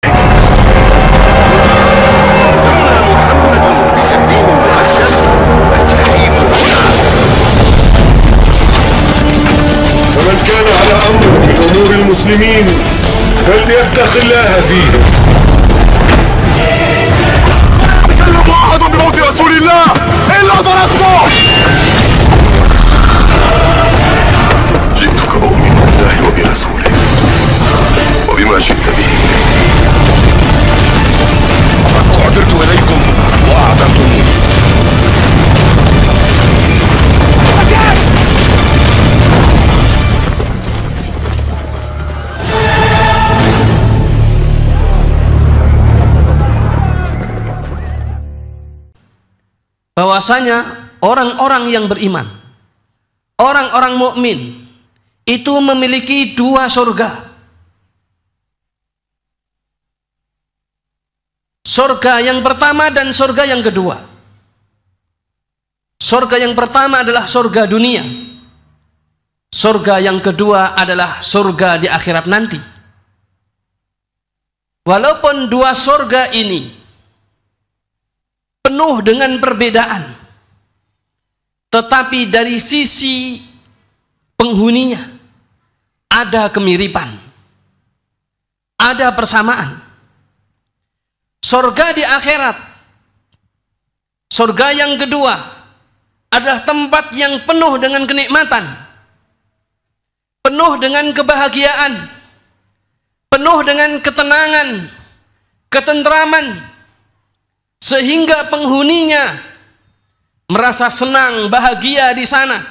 فمن كان على أمر من أمور المسلمين فليتق الله فيه. يتكلم أحد بموت رسول الله إلا ضربته. جئتك أؤمن بالله وبرسوله وبما جئت به وقد أعذرت إليكم وأعذرتموني. Bahwasanya orang-orang yang beriman, orang-orang mukmin itu memiliki dua surga. Surga yang pertama dan surga yang kedua. Surga yang pertama adalah surga dunia. Surga yang kedua adalah surga di akhirat nanti. Walaupun dua surga ini penuh dengan perbedaan, tetapi dari sisi penghuninya ada kemiripan, ada persamaan. Surga di akhirat, surga yang kedua adalah tempat yang penuh dengan kenikmatan, penuh dengan kebahagiaan, penuh dengan ketenangan, ketentraman, sehingga penghuninya merasa senang, bahagia di sana,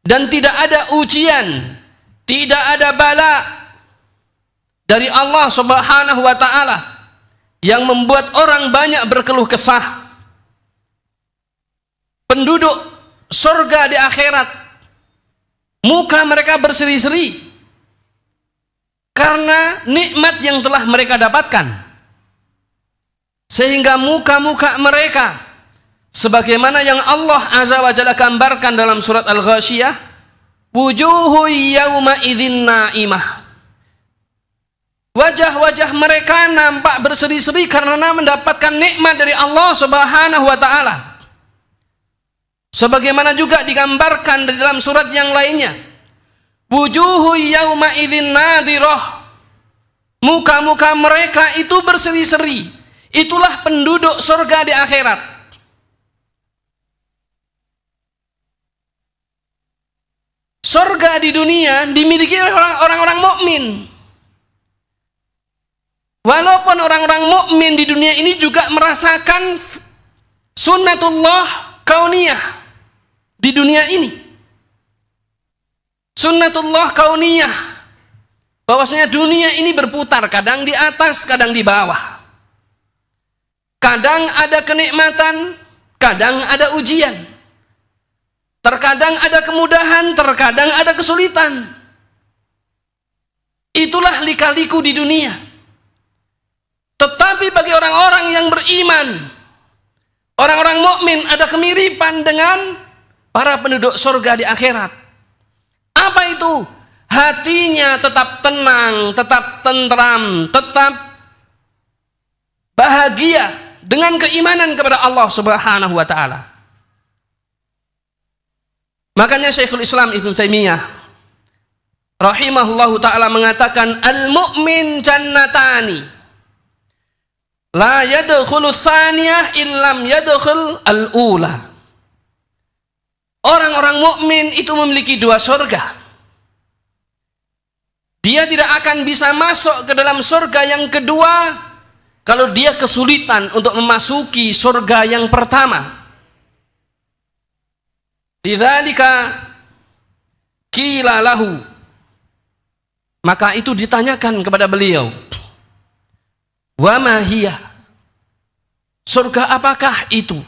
dan tidak ada ujian, tidak ada bala dari Allah Subhanahu wa Ta'ala yang membuat orang banyak berkeluh kesah. Penduduk surga di akhirat, muka mereka berseri-seri karena nikmat yang telah mereka dapatkan. Sehingga muka-muka mereka sebagaimana yang Allah Azza wa Jalla gambarkan dalam surat Al-Ghasyiyah, wujuhu yawma idzin naimah. Wajah-wajah mereka nampak berseri-seri karena mendapatkan nikmat dari Allah Subhanahu wa Ta'ala. Sebagaimana juga digambarkan di dalam surat yang lainnya, wujuhu yawma idzin nadirah. Muka-muka mereka itu berseri-seri. Itulah penduduk surga di akhirat. Surga di dunia dimiliki oleh orang-orang mukmin. Walaupun orang-orang mukmin di dunia ini juga merasakan sunnatullah kauniyah di dunia ini. Sunnatullah kauniyah, bahwasanya dunia ini berputar, kadang di atas, kadang di bawah. Kadang ada kenikmatan, kadang ada ujian. Terkadang ada kemudahan, terkadang ada kesulitan. Itulah lika-liku di dunia. Tetapi bagi orang-orang yang beriman, orang-orang mukmin, ada kemiripan dengan para penduduk surga di akhirat. Apa itu? Hatinya tetap tenang, tetap tentram, tetap bahagia dengan keimanan kepada Allah Subhanahu wa Ta'ala. Makanya Syekhul Islam Ibnu Taimiyah rahimahullahu ta'ala mengatakan, al-mu'min jannatani la yadkhulu tsaniyah illam yadkhul al-ula. Orang-orang mukmin itu memiliki dua surga. Dia tidak akan bisa masuk ke dalam surga yang kedua kalau dia kesulitan untuk memasuki surga yang pertama. Lidzalika qila lahu, maka itu ditanyakan kepada beliau, wa ma hiya, surga apakah itu?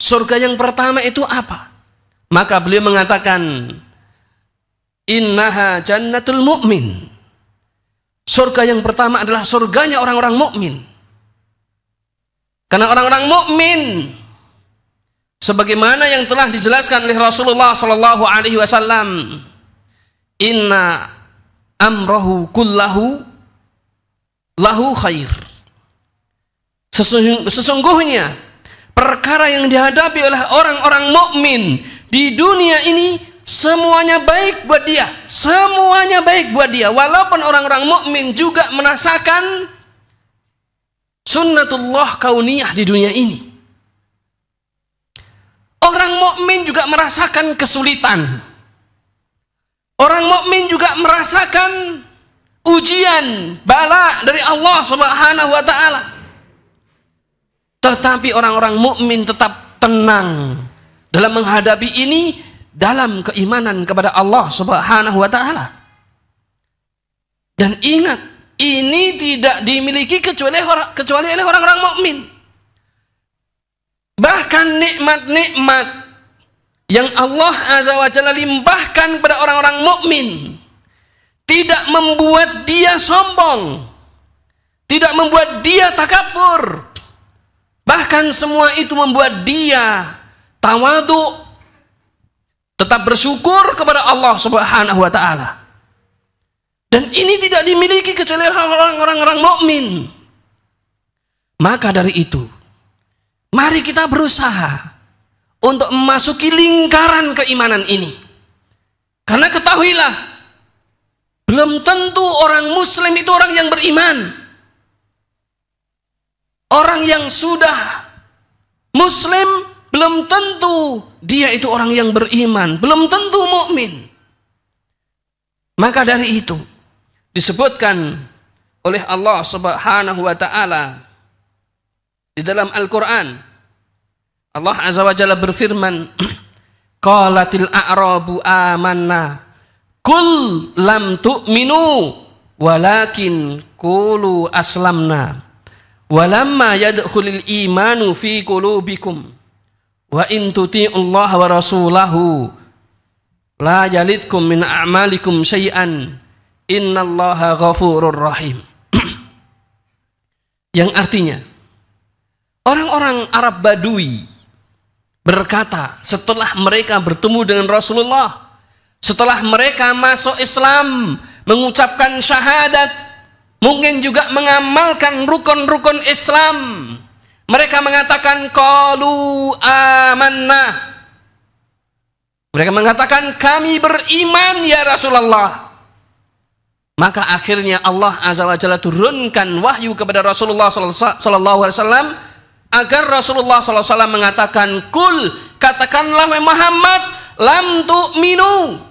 Surga yang pertama itu apa? Maka beliau mengatakan, innaha jannatul mu'min. Surga yang pertama adalah surganya orang-orang mukmin. Karena orang-orang mukmin, sebagaimana yang telah dijelaskan oleh Rasulullah sallallahu alaihi wasallam, inna amrahu kullahu lahu khair. Sesungguhnya perkara yang dihadapi oleh orang-orang mukmin di dunia ini semuanya baik buat dia. Semuanya baik buat dia. Walaupun orang-orang mukmin juga merasakan sunnatullah kauniyah di dunia ini. Orang mukmin juga merasakan kesulitan. Orang mukmin juga merasakan ujian, bala dari Allah Subhanahu wa taala. Tetapi orang-orang mukmin tetap tenang dalam menghadapi ini dalam keimanan kepada Allah Subhanahu wa taala. Dan ingat, ini tidak dimiliki kecuali oleh orang-orang mukmin. Bahkan nikmat-nikmat yang Allah Azza wa Jalla limpahkan kepada orang-orang mukmin tidak membuat dia sombong, tidak membuat dia takabur. Bahkan semua itu membuat dia tawadhu, tetap bersyukur kepada Allah Subhanahu wa taala. Dan ini tidak dimiliki kecuali orang-orang mukmin. Maka dari itu, mari kita berusaha untuk memasuki lingkaran keimanan ini. Karena ketahuilah, belum tentu orang muslim itu orang yang beriman. Orang yang sudah muslim belum tentu dia itu orang yang beriman, belum tentu mukmin. Maka dari itu disebutkan oleh Allah Subhanahu wa taala di dalam Al-Qur'an. Allah Azza wa Jalla berfirman, qalatil a'rabu amanna qul lam tu'minu walakin qulu aslamna walamma yadkhulul imanu fi qulubikum wa in tuti'ullaha wa rasulahu la yalidkum min a'malikum syai'an innallaha ghafurur rahim. Yang artinya, orang-orang Arab Badui berkata setelah mereka bertemu dengan Rasulullah, setelah mereka masuk Islam, mengucapkan syahadat, mungkin juga mengamalkan rukun-rukun Islam, mereka mengatakan qalu amanna. Mereka mengatakan kami beriman ya Rasulullah. Maka akhirnya Allah Azza wa Jalla turunkan wahyu kepada Rasulullah sallallahu alaihi wasallam agar Rasulullah sallallahu alaihi wasallam mengatakan, "Kul, katakanlah wahai Muhammad, lam tu'minu.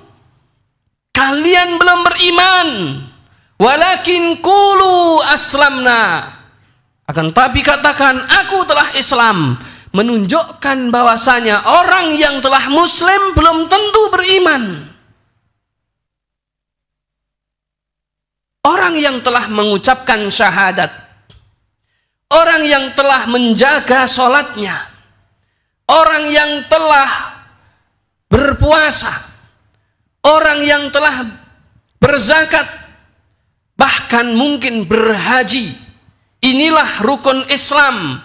Kalian belum beriman. Walakin qulu aslamna. Akan tapi katakan aku telah Islam." Menunjukkan bahwasanya orang yang telah muslim belum tentu beriman. Orang yang telah mengucapkan syahadat, orang yang telah menjaga sholatnya, orang yang telah berpuasa, orang yang telah berzakat, bahkan mungkin berhaji, inilah rukun Islam.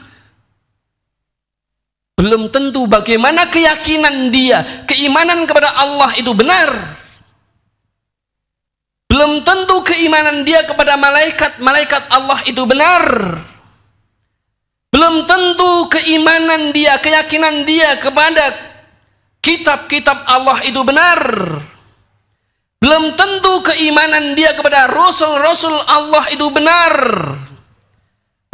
Belum tentu bagaimana keyakinan dia, keimanan kepada Allah itu benar. Belum tentu keimanan dia kepada malaikat Allah itu benar. Belum tentu keimanan dia, keyakinan dia kepada kitab-kitab Allah itu benar. Belum tentu keimanan dia kepada rasul-rasul Allah itu benar.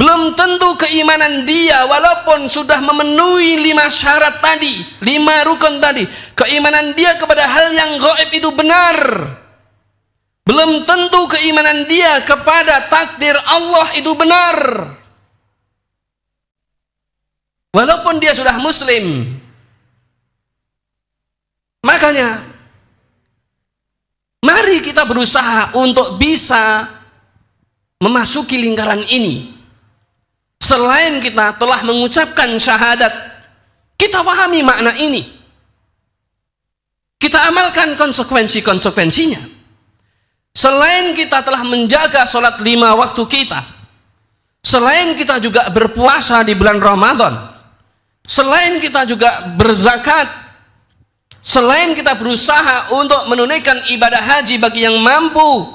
Belum tentu keimanan dia walaupun sudah memenuhi 5 syarat tadi, 5 rukun tadi, keimanan dia kepada hal yang gaib itu benar. Belum tentu keimanan dia kepada takdir Allah itu benar. Walaupun dia sudah muslim. Makanya mari kita berusaha untuk bisa memasuki lingkaran ini. Selain kita telah mengucapkan syahadat, kita pahami makna ini, kita amalkan konsekuensi-konsekuensinya. Selain kita telah menjaga sholat 5 waktu kita, selain kita juga berpuasa di bulan Ramadan, selain kita juga berzakat, selain kita berusaha untuk menunaikan ibadah haji bagi yang mampu,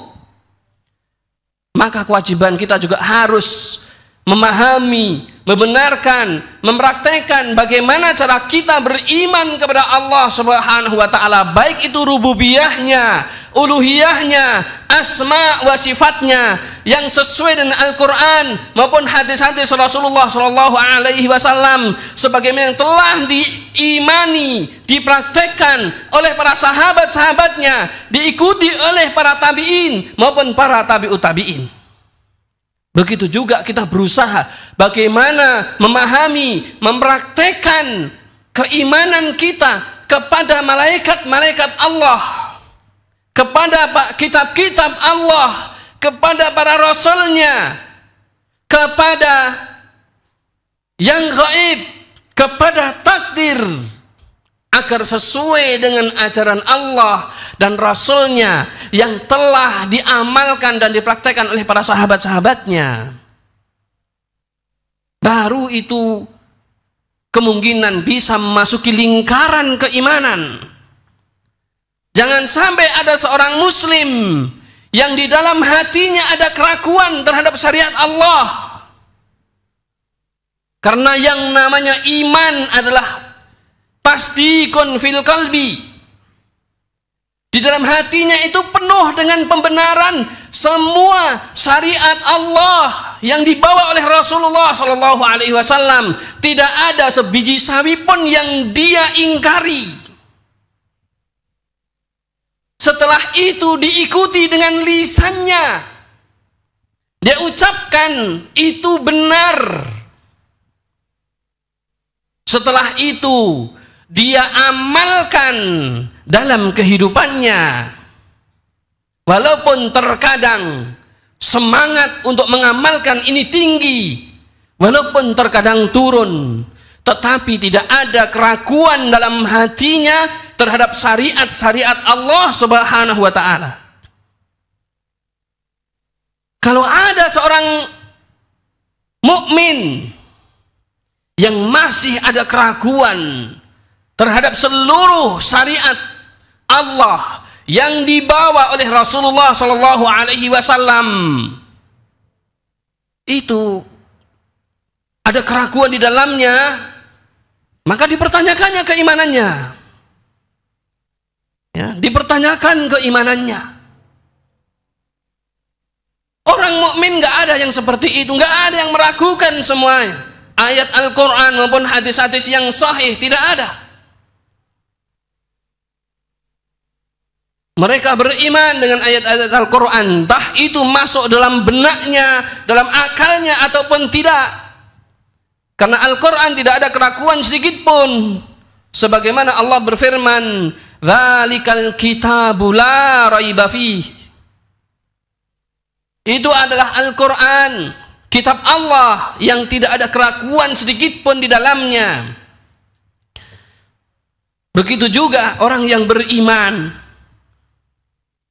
maka kewajiban kita juga harus memahami, membenarkan, mempraktekkan bagaimana cara kita beriman kepada Allah Subhanahu wa taala, baik itu rububiyahnya, uluhiyahnya, asma wa sifatnya yang sesuai dengan Al-Qur'an maupun hadis-hadis Rasulullah sallallahu alaihi wasallam sebagaimana yang telah diimani, dipraktekkan oleh para sahabat-sahabatnya, diikuti oleh para tabi'in maupun para tabi'ut tabi'in. Begitu juga kita berusaha bagaimana memahami, mempraktekkan keimanan kita kepada malaikat-malaikat Allah, kepada kitab-kitab Allah, kepada para rasulnya, kepada yang gaib, kepada takdir, agar sesuai dengan ajaran Allah dan Rasulnya yang telah diamalkan dan dipraktekkan oleh para sahabat-sahabatnya. Baru itu kemungkinan bisa memasuki lingkaran keimanan. Jangan sampai ada seorang muslim yang di dalam hatinya ada keraguan terhadap syariat Allah. Karena yang namanya iman adalah tasdiqun fil qalbi. Di dalam hatinya itu penuh dengan pembenaran semua syariat Allah yang dibawa oleh Rasulullah sallallahu alaihi wasallam. Tidak ada sebiji sawi pun yang dia ingkari. Setelah itu diikuti dengan lisannya. Dia ucapkan itu benar. Setelah itu dia amalkan dalam kehidupannya. Walaupun terkadang semangat untuk mengamalkan ini tinggi, walaupun terkadang turun, tetapi tidak ada keraguan dalam hatinya terhadap syariat-syariat Allah Subhanahu wa taala. Kalau ada seorang mukmin yang masih ada keraguan terhadap seluruh syariat Allah yang dibawa oleh Rasulullah sallallahu alaihi wasallam, itu ada keraguan di dalamnya, maka dipertanyakannya keimanannya. Ya, dipertanyakan keimanannya. Orang mukmin nggak ada yang seperti itu, nggak ada yang meragukan semuanya. Ayat Al-Quran maupun hadis-hadis yang sahih tidak ada. Mereka beriman dengan ayat-ayat Al-Quran, entah itu masuk dalam benaknya, dalam akalnya ataupun tidak. Karena Al-Quran tidak ada keraguan sedikit pun. Sebagaimana Allah berfirman, "Dzalikal kitabu la raiba fih." Itu adalah Al-Quran, kitab Allah yang tidak ada keraguan sedikit pun di dalamnya. Begitu juga orang yang beriman,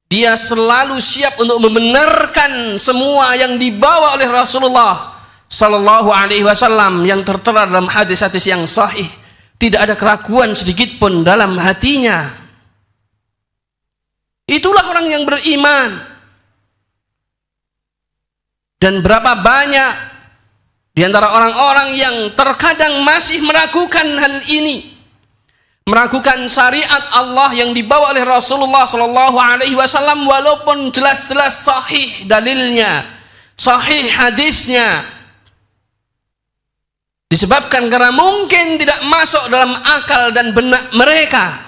dia selalu siap untuk membenarkan semua yang dibawa oleh Rasulullah sallallahu alaihi wasallam yang tertera dalam hadis-hadis yang sahih. Tidak ada keraguan sedikit pun dalam hatinya. Itulah orang yang beriman. Dan berapa banyak di antara orang-orang yang terkadang masih meragukan hal ini, meragukan syariat Allah yang dibawa oleh Rasulullah sallallahu alaihi wasallam walaupun jelas-jelas sahih dalilnya, sahih hadisnya. Disebabkan karena mungkin tidak masuk dalam akal dan benak mereka.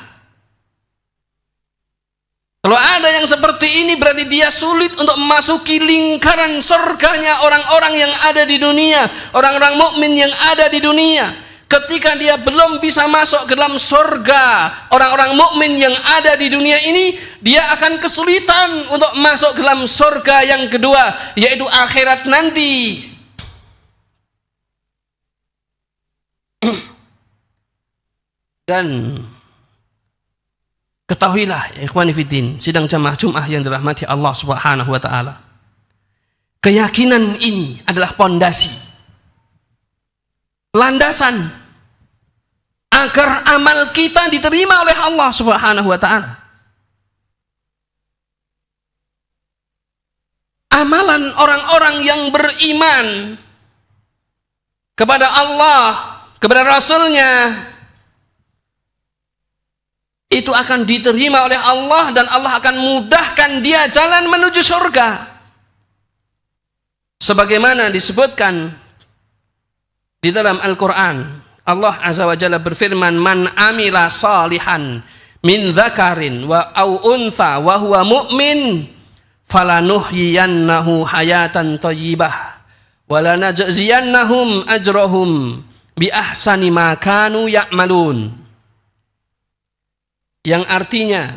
Kalau ada yang seperti ini berarti dia sulit untuk memasuki lingkaran surganya orang-orang yang ada di dunia, orang-orang mukmin yang ada di dunia. Ketika dia belum bisa masuk ke dalam surga orang-orang mukmin yang ada di dunia ini, dia akan kesulitan untuk masuk ke dalam surga yang kedua, yaitu akhirat nanti. Dan ketahuilah ya ikhwani fiddin, sidang jamaah Jumat yang dirahmati Allah Subhanahu wa taala, keyakinan ini adalah pondasi, landasan agar amal kita diterima oleh Allah Subhanahu wa taala. amalan orang-orang yang beriman kepada Allah, kepada Rasul-Nya, itu akan diterima oleh Allah dan Allah akan mudahkan dia jalan menuju surga. Sebagaimana disebutkan di dalam Al-Quran, Allah Azza wa Jalla berfirman, man amila salihan min dzakarin wa au untha wa huwa mu'min falanuhyiyannahu hayatan thayyibah wa lanajziyannahum ajrahum bi ahsani ma kanu ya'malun. Yang artinya,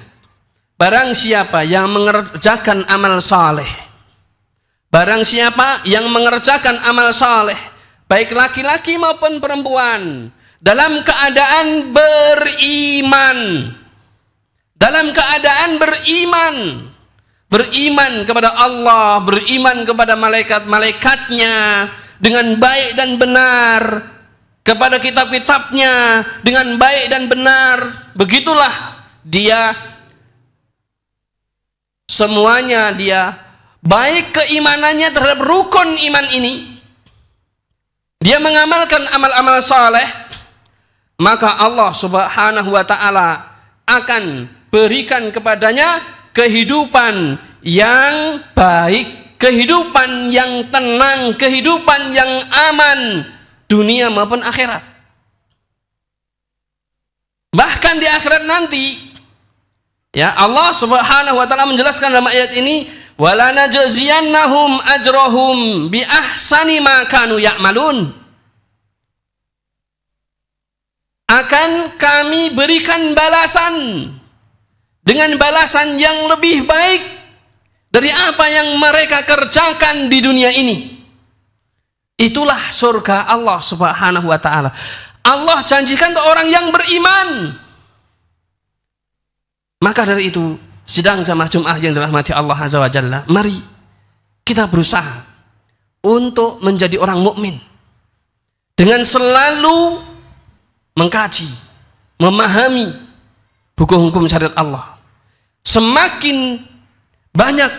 barang siapa yang mengerjakan amal saleh, barang siapa yang mengerjakan amal saleh, baik laki-laki maupun perempuan, dalam keadaan beriman, dalam keadaan beriman kepada Allah, beriman kepada malaikat-malaikatnya dengan baik dan benar, kepada kitab-kitabnya dengan baik dan benar, begitulah dia semuanya, dia baik keimanannya terhadap rukun iman ini, dia mengamalkan amal-amal saleh, maka Allah Subhanahu wa ta'ala akan berikan kepadanya kehidupan yang baik, kehidupan yang tenang, kehidupan yang aman, dunia maupun akhirat. Bahkan di akhirat nanti, ya, Allah Subhanahu wa ta'ala menjelaskan dalam ayat ini, wala najziyannahum ajrahum bi ahsani ma kanu ya'malun. Akan kami berikan balasan dengan balasan yang lebih baik dari apa yang mereka kerjakan di dunia ini. Itulah surga Allah Subhanahu wa ta'ala. Allah janjikan ke orang yang beriman. Maka dari itu, sidang jamaah Jumat yang dirahmati Allah Azza wa Jalla, mari kita berusaha untuk menjadi orang mukmin dengan selalu mengkaji, memahami hukum-hukum syariat Allah. Semakin banyak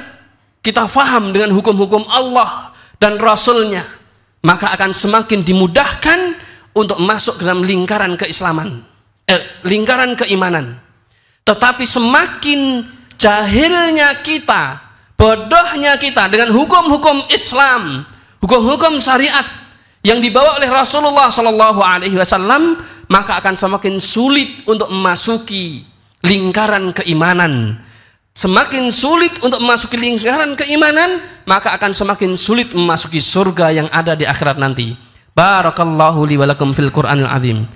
kita faham dengan hukum-hukum Allah dan Rasul-Nya, maka akan semakin dimudahkan untuk masuk dalam lingkaran keislaman, lingkaran keimanan. Tetapi semakin jahilnya kita, bodohnya kita dengan hukum-hukum Islam, hukum-hukum syariat yang dibawa oleh Rasulullah Sallallahu Alaihi Wasallam, maka akan semakin sulit untuk memasuki lingkaran keimanan. Semakin sulit untuk memasuki lingkaran keimanan, maka akan semakin sulit memasuki surga yang ada di akhirat nanti. Barakallahu li wa lakum fil Qur'anil azim.